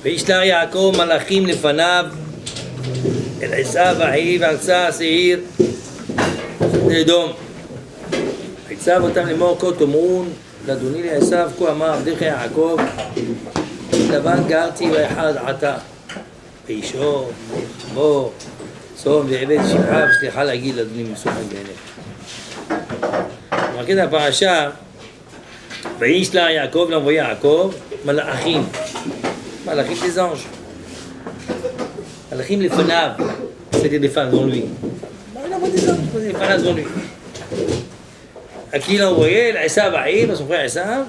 וישלח יעקב מלאכים לפניו אל עשיו אחיו וארצה השעיר לאדום. ויצב אותם לאמור כה תאמרון לאדוני לעשיו כה אמר עבדיך יעקב לבן גרתי ואחד עתה ואישו בו צאן ועבד שבעה ושליחה להגיד לאדוני מסוכן בעיניך. מרכז הפרשה וישלח יעקב למבוא יעקב מלאכים Malachim des anges. Malachim les fenaves, c'est-à-dire des femmes devant lui. Il envoie des anges, des femmes devant lui. À qui il a envoyé? Esav Aïm, à son frère Esav.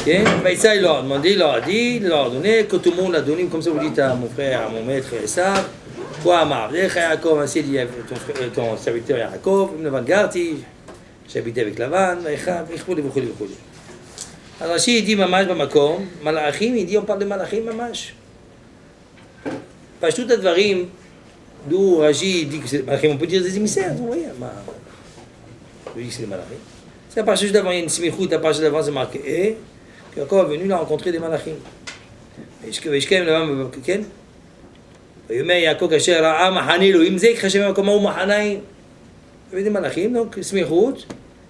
Il leur a demandé, il leur a dit, il leur a donné, que tout le monde l'a donné, comme ça vous dites à mon frère, à mon maître Esav. Toi, Amar, Yaakov, ainsi dit ton serviteur Yaakov, Lavan Garti, j'habitais avec Lavan, Echav, Echpouli. Alors si il dit mamash bamakom, malachim, il dit on parle de malachim mamash. Parce que tout advarim, d'où Raji dit que c'est malachim, on peut dire des émissaires, vous voyez, il dit que c'est des malachim. C'est à partir d'avant, il y a une smichout, à partir d'avant c'est marqué, et Yaakov est venu, il a rencontré des malachim. וישכם לבן כן? ויאמר יעקב כאשר ראה מחנה אלוהים זה, חשב במקומו ומחניים. Il y avait des malachim, donc smichout.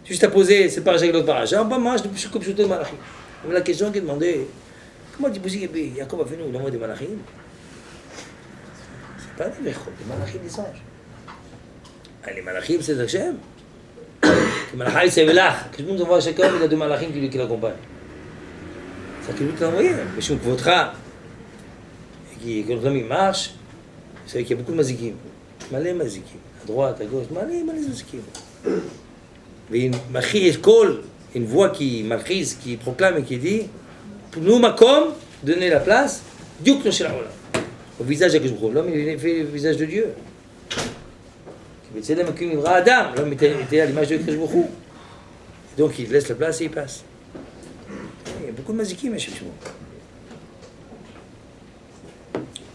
Juste à poser, c'est pas avec l'autre paracha, on va marcher depuis comme je te malachim. Mais la question qui est demandée, comment tu peux dire que Yaakov a venu, il envoie des malachim? C'est pas des vechot, des malachim des anges. Les malachim c'est Hachem. Les malachim c'est Velach. Que tout le monde envoie chacun, il a deux malachim qui l'accompagnent. Ça que lui te l'a envoyé. Mais si on votera, et que notre ami marche, vous savez qu'il y a beaucoup de mazikim. Malé mazikim. À droite, à gauche, malé mazikim. Une voix qui malchise, qui proclame et qui dit pour nous, Makom, donner la place, Dieu au visage de Dieu. L'homme, il fait le visage de Dieu. L'homme était à l'image de Dieu. Donc il laisse la place et il passe. Il y a beaucoup de mazikim, il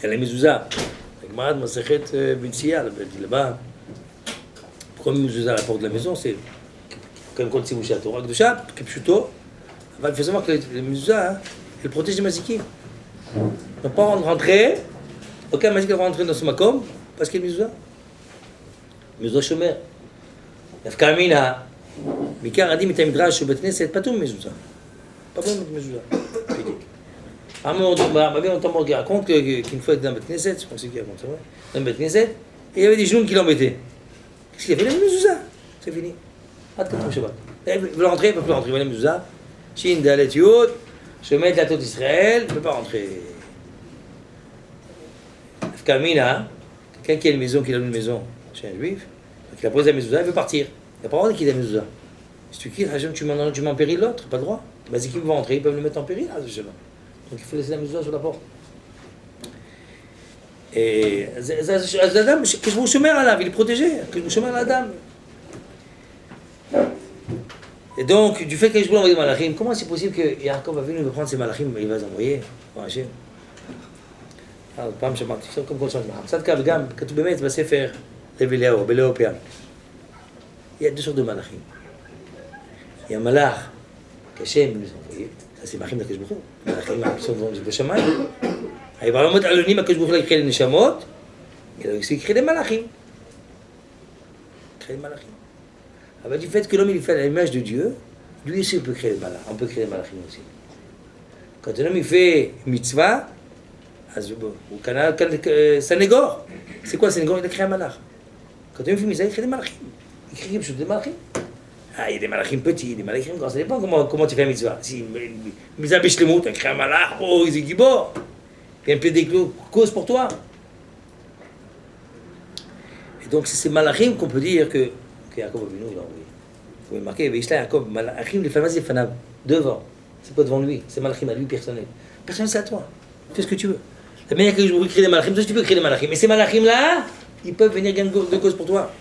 y a la mezouza. La Gemara de Masechet Binsiya, là-bas. Pourquoi mezouza à la porte de la maison? C'est comme quand c'est mouché à Torah, Gdusha, Kipchuto, il faut savoir que le mezouza, il protège les mazikim. On ne peut pas rentrer, aucun mazik ne va rentrer dans ce makom, parce qu'il y a le mezouza. Mezouza shomer. Nafka mina, Mikar a dit, mais midrash, bet knesset, pas tout le mezouza. Pas besoin de mezouza. Ma mère entend qu'il raconte qu'une fois dans le bet knesset, je pense qu'il raconte ça, dans le bet knesset, et il y avait des genoux qui l'embêtaient. Qu'est-ce qu'il y avait? Le mezouza. C'est fini. עד כתוב שבת. ולא rentrer, il ne peut plus rentrer. Il va aller mezouza. Shin, Dalet, Yod. Je vais mettre la tête d'Israël, il ne peut pas rentrer. Afkamina, quelqu'un qui a une maison, qui a une maison chez un juif, il a posé la mezouza, il veut partir. Il n'a pas le droit de quitter la mezouza. Si tu quittes, tu mets en péril l'autre, pas le droit. Les mazikim vont rentrer, ils peuvent le mettre en péril. Donc il faut laisser la mezouza sur la porte. Et la dame, que je vous chômer à la, il est protégé, que je vous chômer à la dame. Et donc, du fait que je voulais envoyer des malachim, comment c'est possible que Yaakov va venir prendre ces malachim et il va les envoyer? Alors, פעם שמעתי, comme כל שנה, קצת קו גם, כתוב באמת בספר לב אליהו, בלאו פיאם. Il y a deux sortes de malachim. Il y a un malach, qu'Hachem nous a envoyé, ça c'est malachim d'Akadosh Baruch Hu, malachim qui sont בשמיים. Il va remonter à l'onim, Akadosh Baruch Hu, il crée les neshamot, il a aussi créé des malachim. Créé des malachim. Du fait que l'homme il fait l'image de Dieu, lui aussi peut créer des malachim. On peut créer des malachim aussi. Quand un homme il fait mitzvah, au canal Sanégor, c'est quoi Sanégor? Il a créé un malach. Quand un homme fait mitzvah, il crée des malachim. Il crée quelque chose de malachim. Ah, il y a des malachim petits, des malachim grands. Ça dépend comment tu fais un mitzvah. Si mitzvah bishlemut, tu crées un malach, oh, il est gibor. Il y a un peu des causes pour toi. Et donc c'est ces malachim qu'on peut dire que Yaakov Avinu il a envoyé. Vous pouvez marquer, Vishla Yaakov, Malachim, les femmes, c'est Fanav, devant. C'est pas devant lui, c'est Malachim à lui personnel. Personnel, c'est à toi. Fais ce que tu veux. La manière que je veux créer des Malachim, toi tu peux créer des Malachim. Mais ces Malachim là, ils peuvent venir gagner de cause pour toi.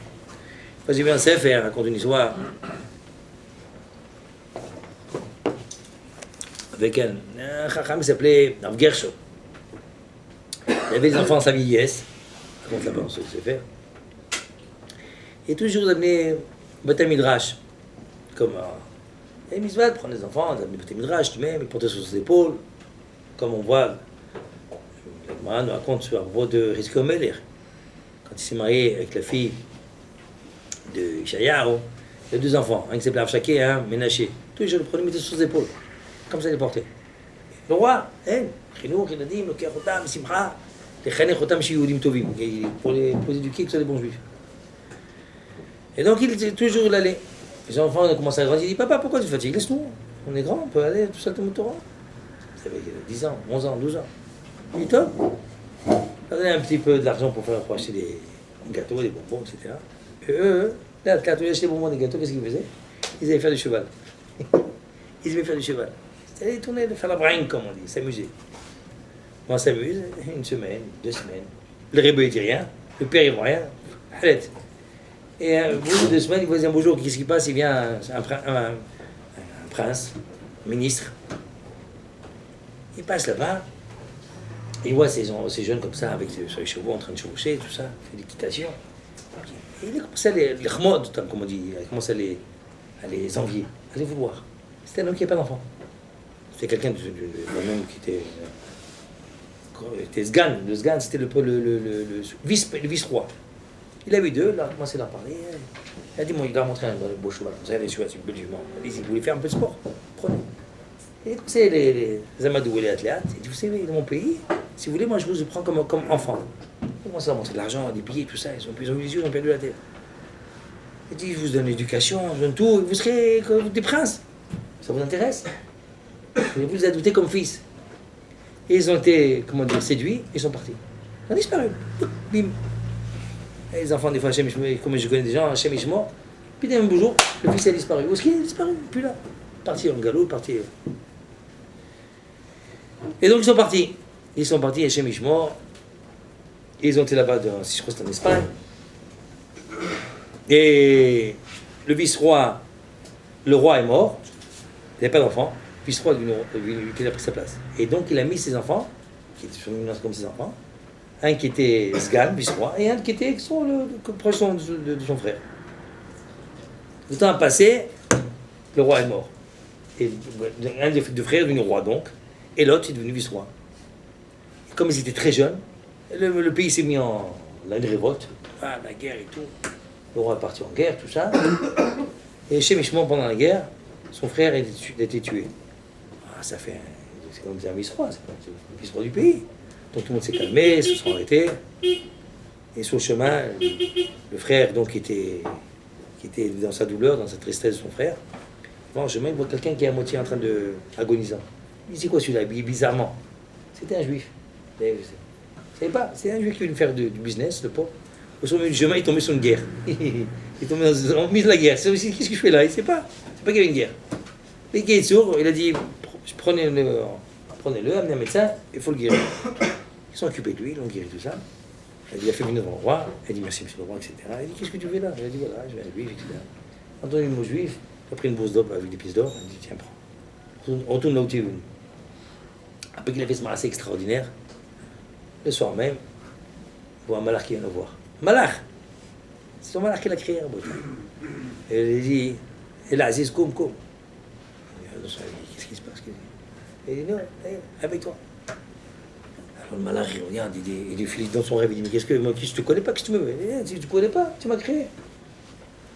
J'ai vu un Sefer, raconte une histoire. Avec un chacham qui s'appelait Rav Gershon. Il avait des enfants à sa vieillesse, raconte là-bas dans ce Sefer. Et toujours il amenait Beth Midrash, comme et Mitzvah, prendre les enfants, il amenait Beth Midrash, tu même, il portait sur ses épaules, comme on voit, la nous raconte sur la voix de Rizko Meler, quand il s'est marié avec la fille de Ishayahu, il a 2 enfants, un qui s'appelait Avshake et un Ménaché. Tous les jours, il le prenait, il mettait sur ses épaules, comme ça il les portait. Le roi, Chinour, il a dit, Loker Chotam, Simcha, les Chanech Chotam, Shiyudim Tovim, pour les éduquer, que ce soit des bons juifs. Et donc il était toujours allé. Les enfants ont commencé à grandir, il dit papa, pourquoi tu fatigues? Laisse-nous, on est grand, on peut aller tout seul au Torah. Ça avait 10 ans, 11 ans, 12 ans. Il dit top. Il a donné un petit peu d'argent pour acheter des gâteaux, des bonbons, etc. Et eux, là, quand ils achetaient des bonbons, des gâteaux, qu'est-ce qu'ils faisaient? Ils allaient faire du cheval. Ils aimaient faire du cheval. Ils allaient tourner, faire la bringue, comme on dit, s'amuser. On s'amuse, 1 semaine, 2 semaines. Le rebeu, il dit rien, le père, il voit rien. Arrête. Et au bout de 2 semaines, il voit un beau jour, qu'est-ce qui passe? Il vient un prince, un ministre. Il passe là-bas, il voit ces jeunes comme ça, avec sur les chevaux en train de chevaucher, tout ça, il fait l'équitation. Et il a commencé à les chmod, comme on dit, il a commencé à les envier, à les vouloir. C'était un homme qui n'avait pas d'enfant. C'était quelqu'un d'un homme qui était Sgan. Le Sgan, c'était le vice-roi. Il a vu 2, il a commencé à leur parler. Il a dit, il a montré un beau cheval. Vous savez, les chevaux, c'est une belle jument. Il dit, vous voulez faire un peu de sport? Prenez. Et comme c'est les amadous et les athlètes, il dit, vous savez, dans mon pays, si vous voulez, moi je vous prends comme enfant. Il commence à montrer de l'argent, des billets, tout ça. Ils ont eu les yeux, ils ont perdu la tête. Il dit, je vous donne l'éducation, je vous donne tout, vous serez des princes. Ça vous intéresse? Vous les adoptez comme fils. Et ils ont été, séduits, ils sont partis. Ils ont disparu. Bim. Et les enfants, des fois, comme je connais des gens, Hachem est mort. Puis d'un beau jour, le fils a disparu. Où est-ce qu'il est disparu? Plus là. Parti en galop, parti. Et donc ils sont partis. Ils sont partis, Hachem est mort. Ils ont été là-bas, si je crois que c'est en Espagne. Et le vice-roi, le roi est mort. Il n'avait pas d'enfant. Le vice-roi il a pris sa place. Et donc il a mis ses enfants, qui étaient comme ses enfants, un qui était Sgan, vice-roi, et un qui était proche de son frère. Le temps a passé, le roi est mort. Et un des deux frères est devenu roi donc, et l'autre est devenu vice-roi. Comme ils étaient très jeunes, le pays s'est mis en une révolte, la guerre et tout. Le roi est parti en guerre, tout ça. Et chez Michemont, pendant la guerre, son frère a été tué. C'est comme un vice-roi, c'est le vice-roi du pays. Donc tout le monde s'est calmé, se sont arrêtés. Et sur le chemin, le frère donc, qui était dans sa douleur, dans sa tristesse de son frère, bon, chemin, il voit quelqu'un qui est à moitié en train de agonisant. Il dit, c'est quoi celui-là? Bizarrement. C'était un juif. Vous ne savez pas, c'est un juif qui est venu faire du business, le pauvre. Au sommet du chemin, il est tombé sur une guerre. Il est tombé dans mise la guerre. Qu'est-ce que je fais là? Il ne sait pas. C'est pas qu'il y avait une guerre. Les gars, il a dit, prenez-le, amenez un médecin, il faut le guérir. Ils sont occupés de lui, ils l'ont guéri tout ça. Il a fait venir devant le roi, il a dit merci monsieur le roi, etc. Il dit qu'est-ce que tu fais là? Il a dit voilà, je vais à juif, etc. Il a entendu le mot juif, il a pris une bourse d'or avec des pièces d'or, il a dit tiens, prends. Retourne là où tu es venu. Après qu'il a fait ce assez extraordinaire, le soir même, il voit un malach qui vient le voir. Malach! C'est son malach qui l'a créé, et il dit, et là, Aziz, koum. Qu'est-ce qui se passe? Il dit non, avec toi. Alors le malach, il regarde, il lui file dans son rêve, il dit mais qu'est-ce que moi, je te connais pas, qu'est-ce que tu me veux? Si tu ne connais pas, tu m'as créé.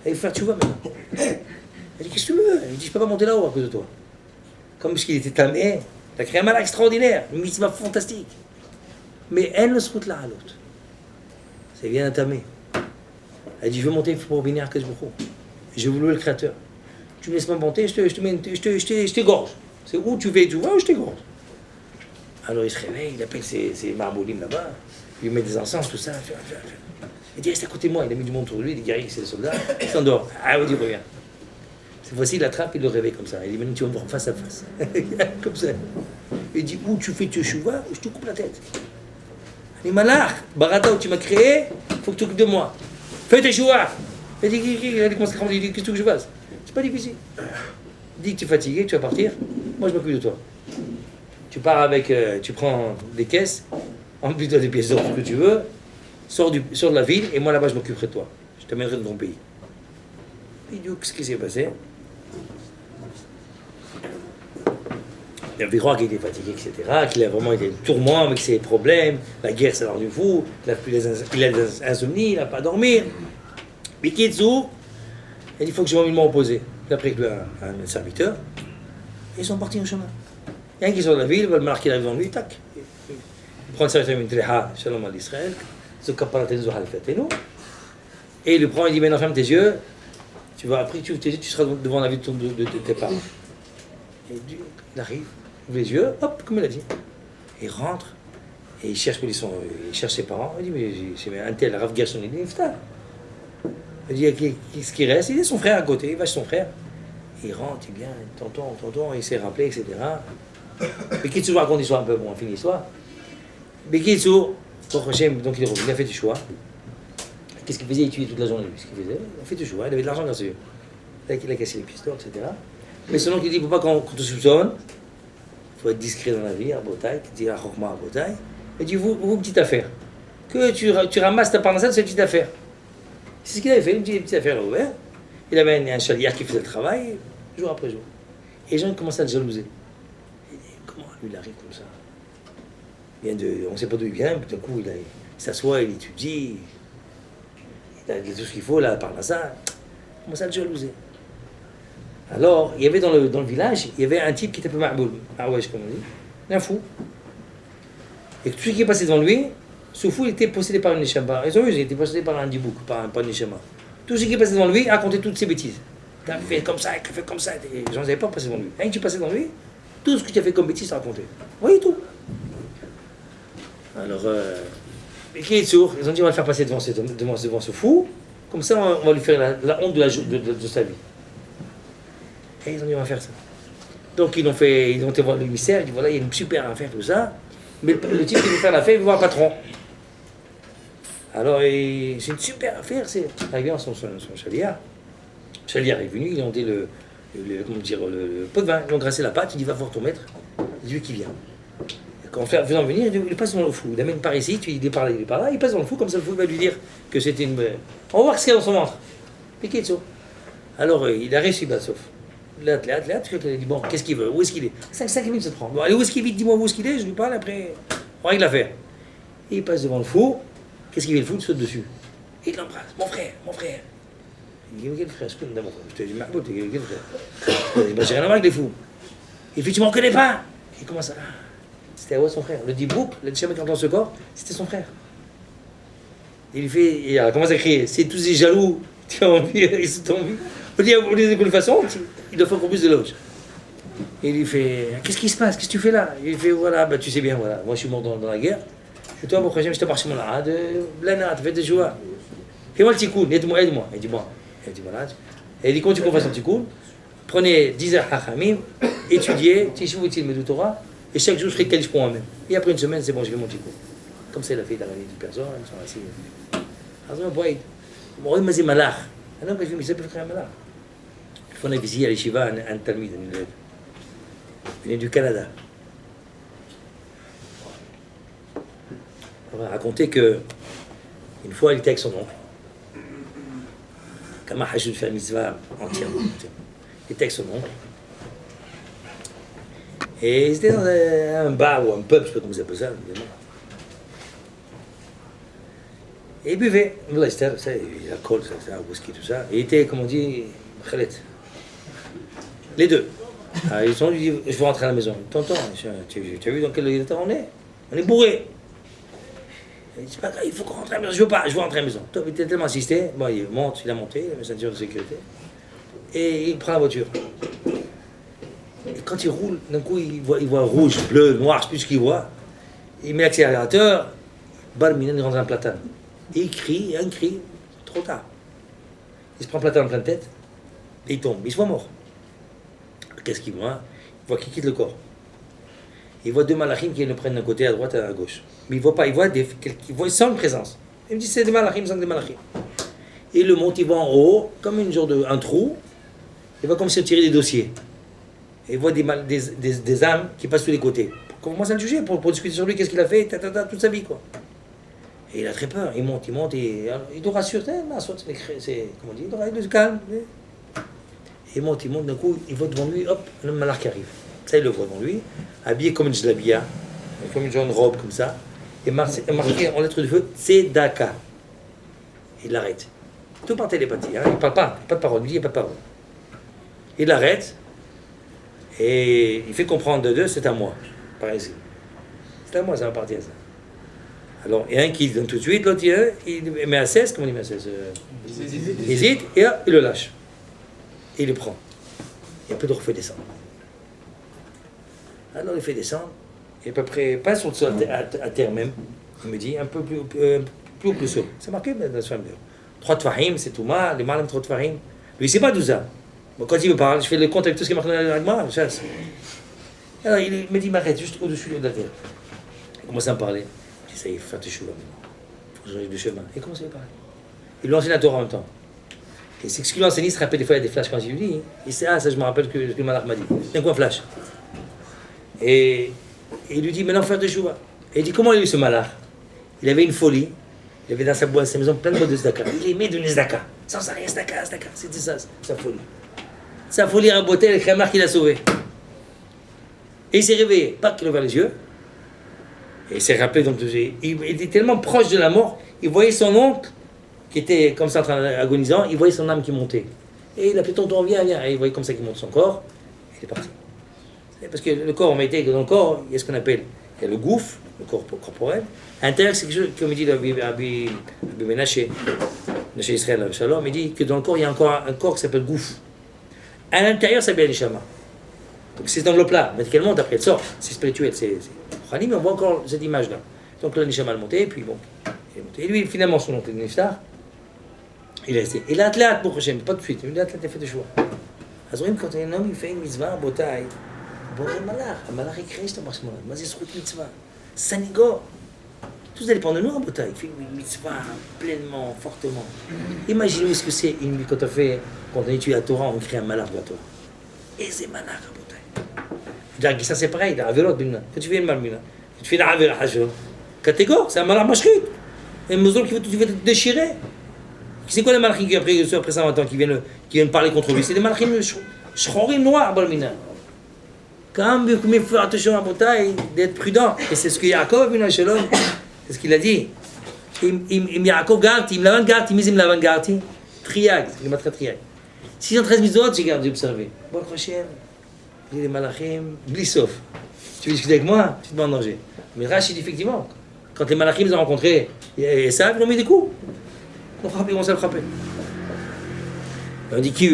Et il fait tu vois maintenant. Il dit qu'est-ce que tu veux? Il dit je peux pas monter là-haut à cause de toi. Comme parce qu'il était tamé, il a créé un malach extraordinaire, une mitzvah fantastique. Mais elle ne se route là à l'autre. Ça vient d'un tamé. Elle dit je veux monter pour bénir Kazboucho. Je veux louer le créateur. Tu me laisses pas monter, je t'égorge. C'est où tu vas, tu vois, ou je t'égorge. Alors il se réveille, il appelle ses marboulim là-bas, il lui met des encens, tout ça. Il dit reste à côté de moi, il a mis du monde autour de lui, les guerriers, c'est les soldats, il s'endort. Ah oui, il dit reviens. Cette fois-ci, il l'attrape, il le réveille comme ça. Il dit maintenant tu vas me voir face à face. Comme ça. Il dit où tu fais teshuva, ou je te coupe la tête. Il dit malach, barata où tu m'as créé, il faut que tu t'occupes de moi. Fais teshuva. Il dit, qu'est-ce que tu veux que je fasse? C'est pas difficile. Dis que tu es fatigué, tu vas partir, moi je m'occupe de toi. Tu pars avec, tu prends des caisses, emplis-toi des pièces d'or, ce que tu veux, sors de la ville, et moi là-bas je m'occuperai de toi. Je t'amènerai dans ton pays. Et du coup, qu'est-ce qui s'est passé? Il avait croire qu'il était fatigué, etc., qu'il a vraiment été tourment avec ses problèmes, la guerre ça l'a rendu fou, il a des insomnies, il n'a pas à dormir. Mais qui est dessous? Il dit, il faut que je m'en opposer. Il a pris un serviteur, et ils sont partis en chemin. Il y a un qui sort de la ville, le malach qui arrive devant lui, tac. Il prend le serviteur, il dit, shalom à l'Israël, et il le prend, il dit, maintenant ferme tes yeux, tu vas, après tu ouvres tes yeux, tu seras devant la vie de tes parents. Et il arrive, ouvre les yeux, hop, comme il a dit. Il rentre, et il cherche il cherche ses parents, il dit, mais c'est un tel, Rav Gershon, il dit, Iftar. Il dit, qu'est-ce qui reste? Il est son frère à côté, il va chez son frère. Il rentre, il vient, tonton, il s'est rappelé, etc. Mais Kitsu raconte l'histoire un peu, bon, on finit l'histoire. Mais Kitsu, donc il est revenu, il a fait du choix. Qu'est-ce qu'il faisait? Il tuait toute la journée, ce qu'il faisait. Il a fait du choix, il avait de l'argent grâce à lui. Il a cassé les pistolets, etc. Mais selon qu'il dit, il ne faut pas qu'on te soupçonne, il faut être discret dans la vie, à Botaï, qui dit à Chokma à Botaï. Il dit, vous, petite affaire. Que tu ramasses ta parnassade, c'est une petite affaire. C'est ce qu'il avait fait, une petite affaire là ouverte. Il avait un chaliard qui faisait le travail, jour après jour. Et les gens commençaient à le jalouser. Il dit, comment lui il arrive comme ça? On ne sait pas d'où il vient, puis d'un coup il s'assoit, il étudie, il a tout ce qu'il faut, là, par là, ça. Il commençait à le jalouser. Alors, il y avait dans le village, il y avait un type qui était un peu ma'boul, ma'ouesh comme on dit, un fou. Et tout ce qui est passé devant lui, ce fou il était possédé par une neshama. Ils ont vu, il était possédé par un dibouk, par un neshama. Tout ce qui est passé devant lui racontait toutes ses bêtises. Tu as fait comme ça, tu as fait comme ça. Les gens n'avaient pas passé devant lui. Quand tu passais devant lui, tout ce que tu as fait comme bêtises, ça racontait. Vous voyez tout. Alors, qui est sourd? Ils ont dit on va le faire passer devant ce fou, comme ça on va lui faire la honte de sa vie. Et ils ont dit on va faire ça. Donc ils ont été voir l'émissaire, ils ont dit voilà, il y a une super affaire, tout ça. Mais le type qui veut faire l'affaire, il veut voir le patron. Alors, c'est une super affaire, c'est arrivé en son chaliard. Le chaliard est venu, ils ont dit le pot de vin, ils ont graissé la pâte, il dit va voir ton maître, c'est lui qui vient. Quand faisant venir, il passe devant le fou, il amène par ici, il est par là, il passe devant le fou, comme ça le fou va lui dire que c'était une... On va voir ce qu'il y a dans son ventre. Piqué de ça. Alors, il a réussi, sauf. Là, il dit bon, qu'est-ce qu'il veut? Où est-ce qu'il est? 5 minutes ça te prend. Bon, allez, où est-ce qu'il est? Dis-moi où est-ce qu'il est, je lui parle, après, on règle l'affaire. Et il passe devant le fou. Qu'est-ce qu'il fait le fou? Il saute dessus. Et il l'embrasse. Mon frère. Il dit, quel frère? Je te dis, Mahmoud, quel frère? Il dit, j'ai rien à voir avec les fous. Il fait, tu m'en connais pas? Il commence à... C'était son frère. Le dibouk, le Tchémek dans ce corps, c'était son frère. Il fait, il commence à crier, c'est tous ces jaloux, tu as envie, ils sont envie. On dit, de toute façon, il doit faire encore plus de loge. Et il lui fait, qu'est-ce qui se passe? Qu'est-ce que tu fais là? Il fait, voilà, bah, tu sais bien, voilà, moi je suis mort dans la guerre. Et toi, mon frère, je te marche mon là, de Blana, tu fais des joies. Fais-moi le tikkun, aide-moi. Il dit, bon, il dit, voilà. Et il dit, quand tu fasses un tikkun, prenez 10 heures hachamim, étudiez, tishuvutil medou Torah, et chaque jour je ferai kalish pour moi-même. Et après une semaine, c'est bon, je fais mon tikkun. Comme ça, il a fait dans la vie de personne, ils sont assis. Alors, moi, je suis malach. Alors, je me suis dit, je malach. On a visité à l'Yeshiva un talmid, un élève. Il est du Canada. On va raconter que une fois, il était avec son oncle. Kama Hajjud fait la mitzvah entièrement. Il était avec son oncle. Et ils étaient dans un bar ou un pub, je ne sais pas comment vous appelez ça, évidemment. Et il buvait. Là, il a alcool, ça, whisky, tout ça. Et il était, comme on dit, Khalet. Les deux. Alors, ils ont dit, je veux rentrer à la maison. Tonton, tu as vu dans quel état on est? On est bourré. Il dit, c'est pas grave, il faut qu'on rentre à la maison. Je veux rentrer à la maison. Il était tellement insisté. Bon, il a monté, il a mis sa ceinture de sécurité. Et il prend la voiture. Et quand il roule, d'un coup, il voit rouge, bleu, noir, je ne sais plus ce qu'il voit. Il met l'accélérateur, barmine, il rentre dans un platane. Et il crie, un cri, trop tard. Il se prend un platane en pleine tête, et il tombe, il se voit mort. Qu'est-ce qu'il voit? Il voit qu'il quitte le corps. Il voit deux malachim qui le prennent d'un côté, à droite et à gauche. Mais il ne voit pas, il voit sans une présence. Il me dit c'est des malachim, sans des malachim. Et il le monte, il va en haut, comme un trou. Il va commencer à tirer des dossiers. Et il voit des âmes qui passent tous les côtés. Pour commencer à le juger, pour discuter sur lui, qu'est-ce qu'il a fait, toute sa vie, quoi. Et il a très peur. Il monte, et il doit rassurer. C'est, comment on dit, il doit se calme. Et il monte, d'un coup, il voit devant lui, hop, un malach qui arrive. Ça, il le voit devant lui, habillé comme une jlabia, comme une jaune robe, comme ça, et marqué en lettres de feu, Tzedaka. Il l'arrête. Tout par télépathie, hein. Il ne parle pas de parole, il n'y a pas de parole. Il l'arrête, et il fait comprendre de deux, c'est à moi, par ici. C'est à moi, ça va partir, ça. Alors, il y a un qui donne tout de suite, l'autre, il met à 16, comment on dit met à 16 il hésite, et hop, il le lâche. Et il le prend. Et après, il le refait descendre. Alors, il fait descendre, et à peu près, pas sur le sol, à terre même, il me dit, un peu plus haut que le sol. C'est marqué dans le film. 3 tfahim, c'est tout mal, les malins 3 tfahim. Lui, il ne sait pas d'où ça. Bon, quand il me parle, je fais le compte avec tout ce qui est marqué dans l'Agma, je chasse. Alors, il me dit, m'arrête, juste au-dessus de la terre. Il commence à me parler. Je dis, ça y est, il faut faire tes cheveux maintenant. Il faut que j'arrive de chemin. Et il commence à me parler. Il lui enseigne la Torah en même temps. Et c'est ce qu'il lui enseigne, il se rappelle des fois, il y a des flashs quand il lui dit. Il sait, ça je me rappelle ce que le malach m'a dit. D'un coup, un flash. Et il lui dit, maintenant, faire tes cheveux. Et il dit, comment il a eu ce malach? Il avait une folie. Il avait dans sa maison plein de boîtes de zdaka. Il aimait donner zdaka. Sans arrêt, zdaka. C'était ça, sa folie. Sa folie à beauté avec un marque qu'il a sauvé. Et il s'est réveillé. Pas qu'il a ouvert les yeux. Et il s'est rappelé, donc, il était tellement proche de la mort, il voyait son oncle, qui était comme ça en train d'agonisant, il voyait son âme qui montait. Et il appelait tonton, viens. Et il voyait comme ça qu'il monte son corps. Et il est parti. Parce que le corps, on mettait dans le corps, il y a ce qu'on appelle, il y a le gouffre, le corps corporel. À l'intérieur, c'est quelque chose, comme il dit Rabbi Menaché, Menaché Israël, Shalom, il dit que dans le corps, il y a encore un corps qui s'appelle gouffre. À l'intérieur, c'est bien l'Ishama. Donc c'est cette enveloppe-là, mais qu'elle monte, après elle sort, c'est spirituel, c'est mais on voit encore cette image-là. Donc là, l'Ishama a monté, et puis bon, il est monté. Et lui, finalement, son oncle, Niftar, il est resté. Et l'athlète, pour Hachem, pas tout de suite, l'athlète a fait des choix. Alors, quand un homme, il fait une mitzvah, un botaï, bon, un malach écrit, c'est un marche malade, mais c'est une mitzvah. Sanigor. Tout ça dépend de nous en bataille. Il fait une mitzvah pleinement, fortement. Imaginez ce que c'est quand on étudie la Torah, on crée un malach de la Torah. Et c'est malach en bataille. Ça c'est pareil, la avérote, quand tu fais une malmina, quand tu fais la avérote, catégore, c'est un malach machrit. Un musulman qui veut te déchirer. C'est quoi les malachim qui après 120 ans qui viennent parler contre lui? C'est des malachim shchorim noirs, balmina. Quand même, il faut faire attention à la bataille, d'être prudent. Et c'est ce que Yaakov, c'est ce qu'il a dit. Yaakov Garti, il me l'avant Garti, il me l'avant Garti. Triag, il m'a très triag. 613 mitzvot, j'ai gardé observé. Bon, Hachem, les malachim, blissov. Tu veux discuter avec moi? Tu te mets en danger. Mais Rachid, effectivement, quand les malachim les ont rencontrés, et ça, ils ont mis des coups. Ils ont frappé, ils vont se le frapper. On dit qui